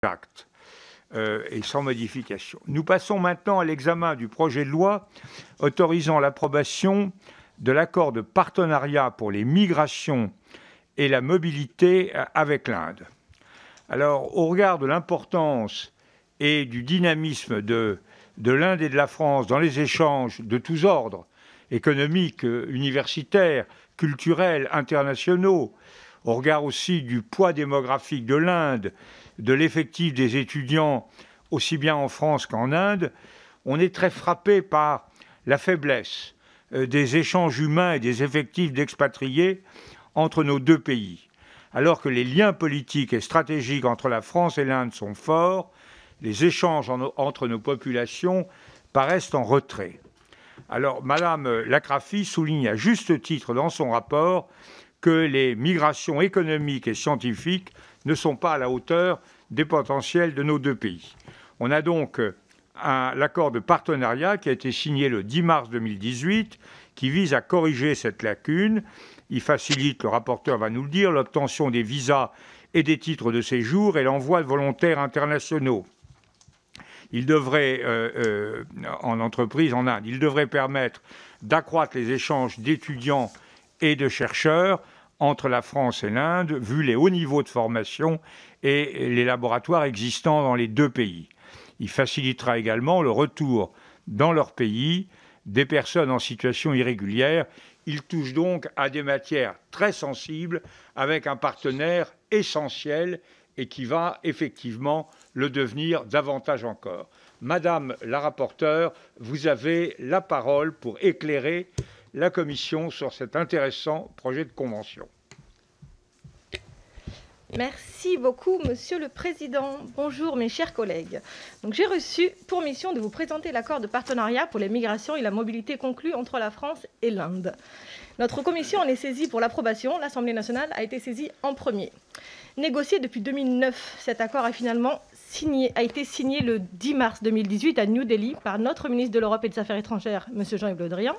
acte et sans modification. Nous passons maintenant à l'examen du projet de loi autorisant l'approbation de l'accord de partenariat pour les migrations et la mobilité avec l'Inde. Alors, au regard de l'importance et du dynamisme de l'Inde et de la France dans les échanges de tous ordres, économiques, universitaires, culturels, internationaux, au regard aussi du poids démographique de l'Inde, de l'effectif des étudiants aussi bien en France qu'en Inde, on est très frappé par la faiblesse des échanges humains et des effectifs d'expatriés entre nos deux pays. Alors que les liens politiques et stratégiques entre la France et l'Inde sont forts, les échanges entre nos populations paraissent en retrait. Alors, Madame Lacrafi souligne à juste titre dans son rapport que les migrations économiques et scientifiques ne sont pas à la hauteur des potentiels de nos deux pays. On a donc l'accord de partenariat qui a été signé le 10 mars 2018, qui vise à corriger cette lacune. Il facilite, le rapporteur va nous le dire, l'obtention des visas et des titres de séjour et l'envoi de volontaires internationaux. Il devrait, en entreprise en Inde, il devrait permettre d'accroître les échanges d'étudiants et de chercheurs entre la France et l'Inde, vu les hauts niveaux de formation et les laboratoires existants dans les deux pays. Il facilitera également le retour dans leur pays des personnes en situation irrégulière. Il touche donc à des matières très sensibles avec un partenaire essentiel et qui va effectivement le devenir davantage encore. Madame la rapporteure, vous avez la parole pour éclairer la Commission sur cet intéressant projet de convention. Merci beaucoup, Monsieur le Président. Bonjour, mes chers collègues. J'ai reçu pour mission de vous présenter l'accord de partenariat pour les migrations et la mobilité conclu entre la France et l'Inde. Notre commission en est saisie pour l'approbation. L'Assemblée nationale a été saisie en premier. Négocié depuis 2009, cet accord a été signé le 10 mars 2018 à New Delhi par notre ministre de l'Europe et des Affaires étrangères, M. Jean-Yves Le Drian,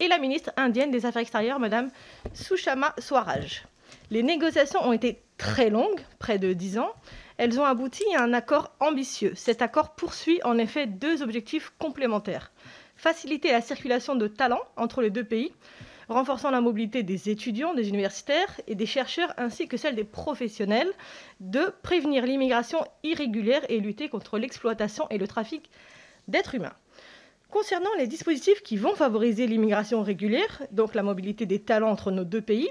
et la ministre indienne des Affaires extérieures, Mme Sushma Swaraj. Les négociations ont été très longues, près de 10 ans. Elles ont abouti à un accord ambitieux. Cet accord poursuit en effet deux objectifs complémentaires. Faciliter la circulation de talents entre les deux pays, renforçant la mobilité des étudiants, des universitaires et des chercheurs, ainsi que celle des professionnels, de prévenir l'immigration irrégulière et lutter contre l'exploitation et le trafic d'êtres humains. Concernant les dispositifs qui vont favoriser l'immigration régulière, donc la mobilité des talents entre nos deux pays,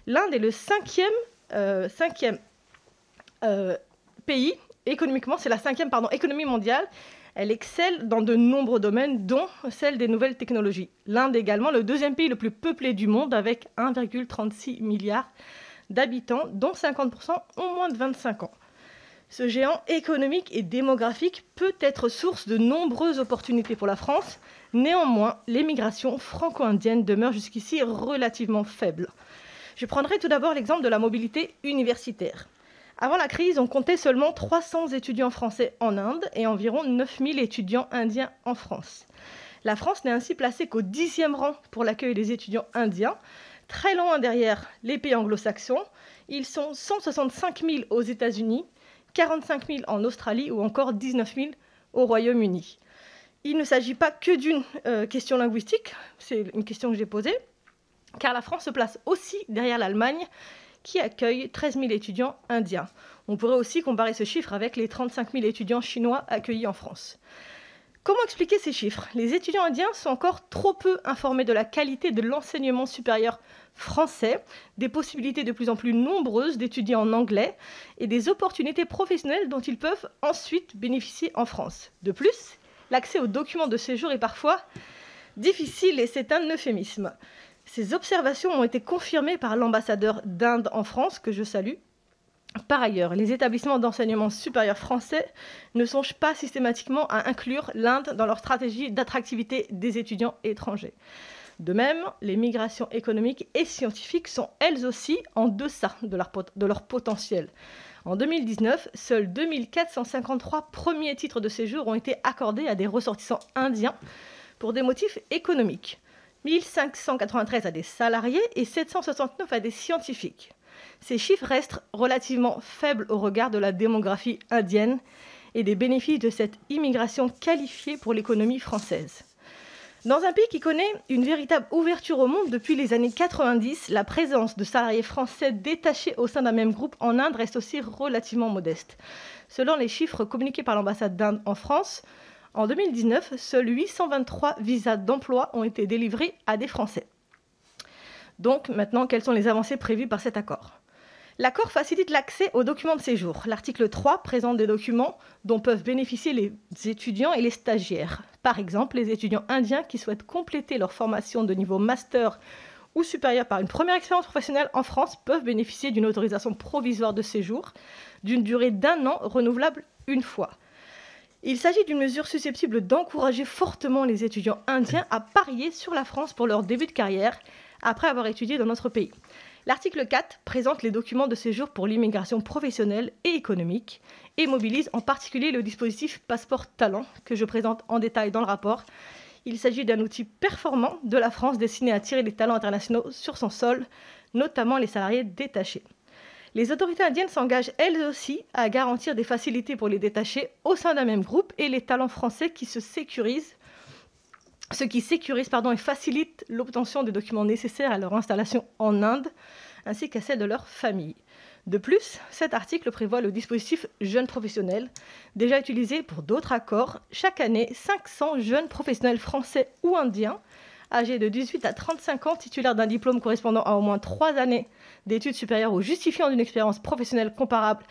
l'Inde est le cinquième pays, économiquement, c'est la cinquième économie mondiale. Elle excelle dans de nombreux domaines, dont celle des nouvelles technologies. L'Inde est également le deuxième pays le plus peuplé du monde, avec 1,36 milliard d'habitants, dont 50% ont moins de 25 ans. Ce géant économique et démographique peut être source de nombreuses opportunités pour la France. Néanmoins, l'émigration franco-indienne demeure jusqu'ici relativement faible. Je prendrai tout d'abord l'exemple de la mobilité universitaire. Avant la crise, on comptait seulement 300 étudiants français en Inde et environ 9000 étudiants indiens en France. La France n'est ainsi placée qu'au 10e rang pour l'accueil des étudiants indiens, très loin derrière les pays anglo-saxons. Ils sont 165 000 aux États-Unis, 45 000 en Australie ou encore 19 000 au Royaume-Uni. Il ne s'agit pas que d'une question linguistique, c'est une question que j'ai posée, car la France se place aussi derrière l'Allemagne, qui accueille 13 000 étudiants indiens. On pourrait aussi comparer ce chiffre avec les 35 000 étudiants chinois accueillis en France. Comment expliquer ces chiffres ? Les étudiants indiens sont encore trop peu informés de la qualité de l'enseignement supérieur français, des possibilités de plus en plus nombreuses d'étudier en anglais et des opportunités professionnelles dont ils peuvent ensuite bénéficier en France. De plus, l'accès aux documents de séjour est parfois difficile et c'est un euphémisme. Ces observations ont été confirmées par l'ambassadeur d'Inde en France, que je salue. Par ailleurs, les établissements d'enseignement supérieur français ne songent pas systématiquement à inclure l'Inde dans leur stratégie d'attractivité des étudiants étrangers. De même, les migrations économiques et scientifiques sont elles aussi en deçà de leur potentiel. En 2019, seuls 2453 premiers titres de séjour ont été accordés à des ressortissants indiens pour des motifs économiques. 1593 à des salariés et 769 à des scientifiques. Ces chiffres restent relativement faibles au regard de la démographie indienne et des bénéfices de cette immigration qualifiée pour l'économie française. Dans un pays qui connaît une véritable ouverture au monde depuis les années 90, la présence de salariés français détachés au sein d'un même groupe en Inde reste aussi relativement modeste. Selon les chiffres communiqués par l'ambassade d'Inde en France, en 2019, seuls 823 visas d'emploi ont été délivrés à des Français. Donc maintenant, quelles sont les avancées prévues par cet accord ? L'accord facilite l'accès aux documents de séjour. L'article 3 présente des documents dont peuvent bénéficier les étudiants et les stagiaires. Par exemple, les étudiants indiens qui souhaitent compléter leur formation de niveau master ou supérieur par une première expérience professionnelle en France peuvent bénéficier d'une autorisation provisoire de séjour d'une durée d'1 an renouvelable une fois. Il s'agit d'une mesure susceptible d'encourager fortement les étudiants indiens à parier sur la France pour leur début de carrière après avoir étudié dans notre pays. L'article 4 présente les documents de séjour pour l'immigration professionnelle et économique et mobilise en particulier le dispositif Passeport Talent que je présente en détail dans le rapport. Il s'agit d'un outil performant de la France destiné à attirer les talents internationaux sur son sol, notamment les salariés détachés. Les autorités indiennes s'engagent elles aussi à garantir des facilités pour les détachés au sein d'un même groupe et les talents français qui se sécurisent. Ce qui sécurise et facilite l'obtention des documents nécessaires à leur installation en Inde, ainsi qu'à celle de leur famille. De plus, cet article prévoit le dispositif Jeunes professionnels, déjà utilisé pour d'autres accords. Chaque année, 500 jeunes professionnels français ou indiens, âgés de 18 à 35 ans, titulaires d'un diplôme correspondant à au moins 3 années d'études supérieures ou justifiant d'une expérience professionnelle comparable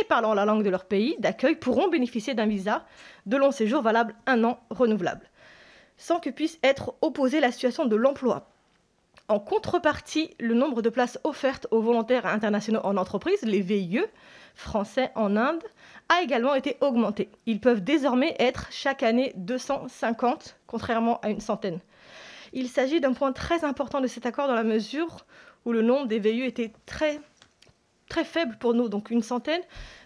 et parlant la langue de leur pays d'accueil, pourront bénéficier d'un visa de long séjour valable 1 an renouvelable, sans que puisse être opposée la situation de l'emploi. En contrepartie, le nombre de places offertes aux volontaires internationaux en entreprise, les VIE, français en Inde, a également été augmenté. Ils peuvent désormais être chaque année 250, contrairement à une centaine. Il s'agit d'un point très important de cet accord dans la mesure où le nombre des VIE était très faible pour nous, donc une centaine.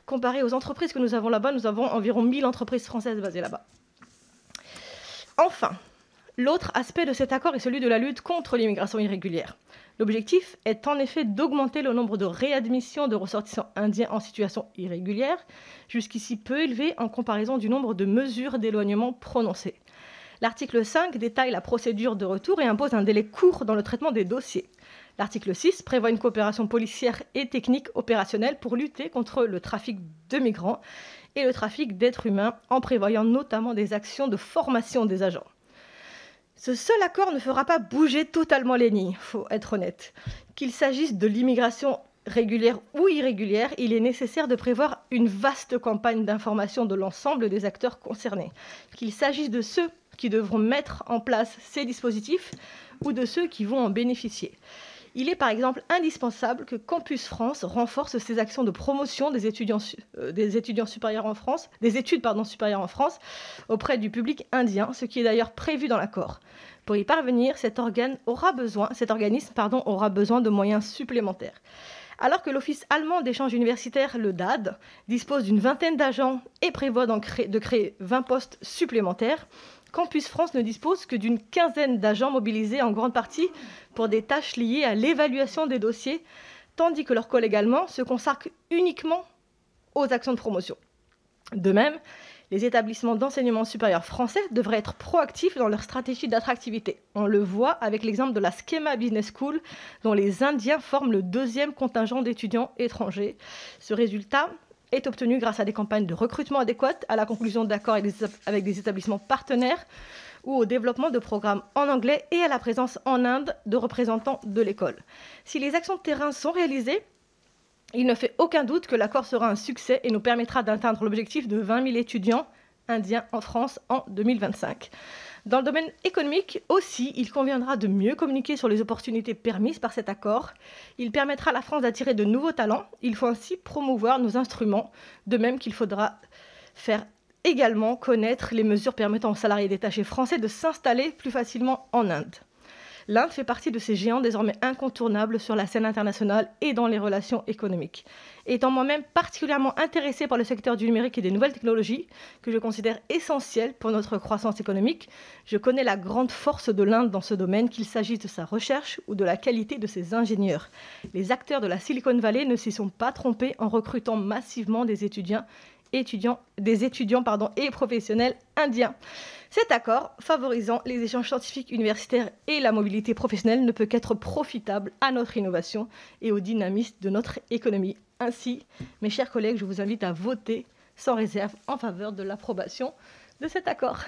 Comparé aux entreprises que nous avons là-bas, nous avons environ 1000 entreprises françaises basées là-bas. Enfin, l'autre aspect de cet accord est celui de la lutte contre l'immigration irrégulière. L'objectif est en effet d'augmenter le nombre de réadmissions de ressortissants indiens en situation irrégulière, jusqu'ici peu élevé en comparaison du nombre de mesures d'éloignement prononcées. L'article 5 détaille la procédure de retour et impose un délai court dans le traitement des dossiers. L'article 6 prévoit une coopération policière et technique opérationnelle pour lutter contre le trafic de migrants et le trafic d'êtres humains, en prévoyant notamment des actions de formation des agents. Ce seul accord ne fera pas bouger totalement les nids, il faut être honnête. Qu'il s'agisse de l'immigration régulière ou irrégulière, il est nécessaire de prévoir une vaste campagne d'information de l'ensemble des acteurs concernés. Qu'il s'agisse de ceux qui devront mettre en place ces dispositifs ou de ceux qui vont en bénéficier. Il est par exemple indispensable que Campus France renforce ses actions de promotion des études supérieures en France auprès du public indien, ce qui est d'ailleurs prévu dans l'accord. Pour y parvenir, cet organisme aura besoin de moyens supplémentaires. Alors que l'Office allemand d'échange universitaire, le DAAD, dispose d'une vingtaine d'agents et prévoit de créer 20 postes supplémentaires, Campus France ne dispose que d'une quinzaine d'agents mobilisés en grande partie pour des tâches liées à l'évaluation des dossiers, tandis que leurs collègues allemands se consacrent uniquement aux actions de promotion. De même, les établissements d'enseignement supérieur français devraient être proactifs dans leur stratégie d'attractivité. On le voit avec l'exemple de la Schema Business School, dont les Indiens forment le 2e contingent d'étudiants étrangers. Ce résultat est obtenu grâce à des campagnes de recrutement adéquates, à la conclusion d'accords avec des établissements partenaires ou au développement de programmes en anglais et à la présence en Inde de représentants de l'école. Si les actions de terrain sont réalisées, il ne fait aucun doute que l'accord sera un succès et nous permettra d'atteindre l'objectif de 20 000 étudiants indiens en France en 2025. Dans le domaine économique aussi, il conviendra de mieux communiquer sur les opportunités permises par cet accord. Il permettra à la France d'attirer de nouveaux talents. Il faut ainsi promouvoir nos instruments, de même qu'il faudra faire également connaître les mesures permettant aux salariés détachés français de s'installer plus facilement en Inde. L'Inde fait partie de ces géants désormais incontournables sur la scène internationale et dans les relations économiques. Étant moi-même particulièrement intéressée par le secteur du numérique et des nouvelles technologies, que je considère essentiel pour notre croissance économique, je connais la grande force de l'Inde dans ce domaine, qu'il s'agisse de sa recherche ou de la qualité de ses ingénieurs. Les acteurs de la Silicon Valley ne s'y sont pas trompés en recrutant massivement des étudiants et professionnels indiens. Cet accord, favorisant les échanges scientifiques universitaires et la mobilité professionnelle, ne peut qu'être profitable à notre innovation et au dynamisme de notre économie. Ainsi, mes chers collègues, je vous invite à voter sans réserve en faveur de l'approbation de cet accord.